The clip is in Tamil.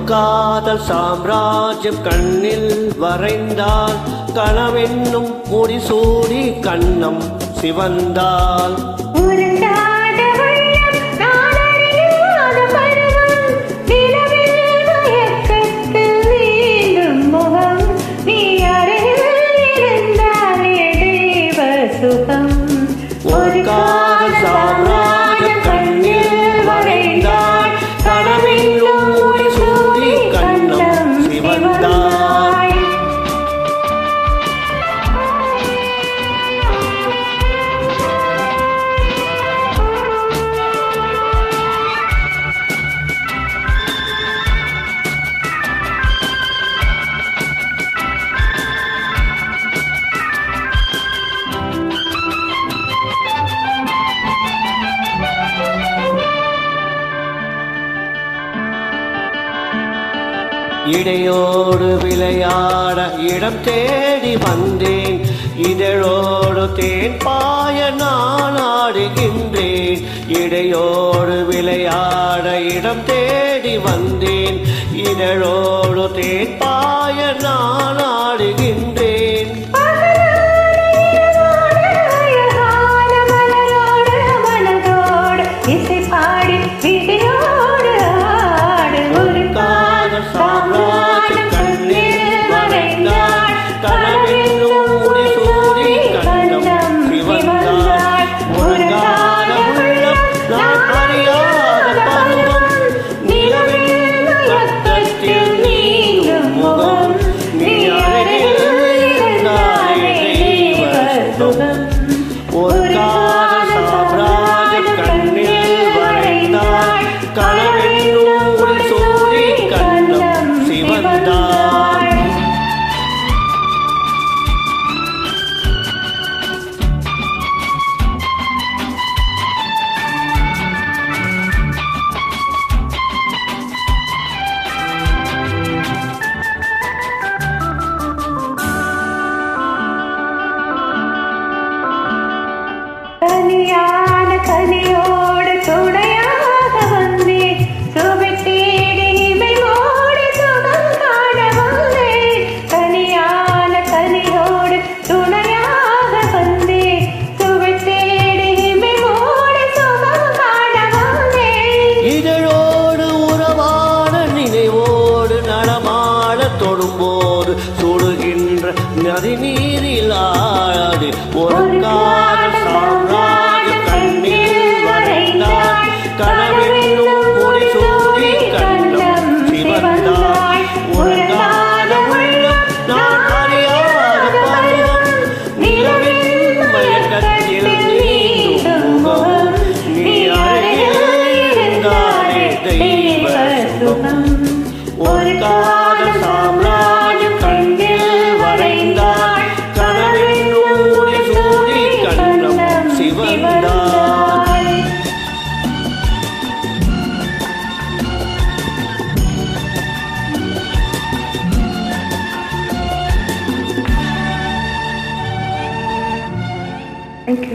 காதல் சாம்ராஜ்யம் கண்ணில் வரைந்தால் கனவென்னும் முடிசூடி கண்ணம் சிவந்தால் ஒரு காதல் சாம்ராஜ்யம் கண்ணில் வரைந்தால் கனவென்னும் முடிசூடி கண்ணம் சிவந்தால் இடையோடு விளையாட இடம் தேடி வந்தேன் இதழோடு தேன் பாய நான் ஆடுகின்றேன் இடையோடு விளையாட இடம் தேடி வந்தேன் இதழோடு தேன் பாய நான் ஆடுகின்றேன் ஒரு காதல் சாம்ராஜ்யம் கண்ணில் வரைந்தால் கனவென்னும் முடிசூடி கண்ணம் சிவந்தால் கனியான கனியோடு துணையாக வந்தேன் சுவை தேடி இமை மூடி சுகம் காண வந்தேன் கனியான கனியோடு துணையாக வந்தேன் சுவை தேடி இமை மூடி சுகம் காண வந்தேன் இதழோடு உறவாட நினைவோடு நடமாட தொடும்போது சுடுகின்ற நதி நீரில் ஆடி ஒரு காதல் சாம்ராஜ்யம் கண்ணில் வரைந்தால் கனவென்னும் முடிசூடி கண்ணம் சிவந்தால் ஒரு காலம் உள்ளம் நான் அறியாத பருவம் நிலவின் மயக்கத்தில் நீந்தும் முகம் நீ அருகில் இருந்தாலே தெய்வ சுகம் ஒரு காதல் சாம்ராஜ்யம் கண்ணில் வரைந்தால் கனவென்னும் முடிசூடி கண்ணம் சிவந்தால் Thank you.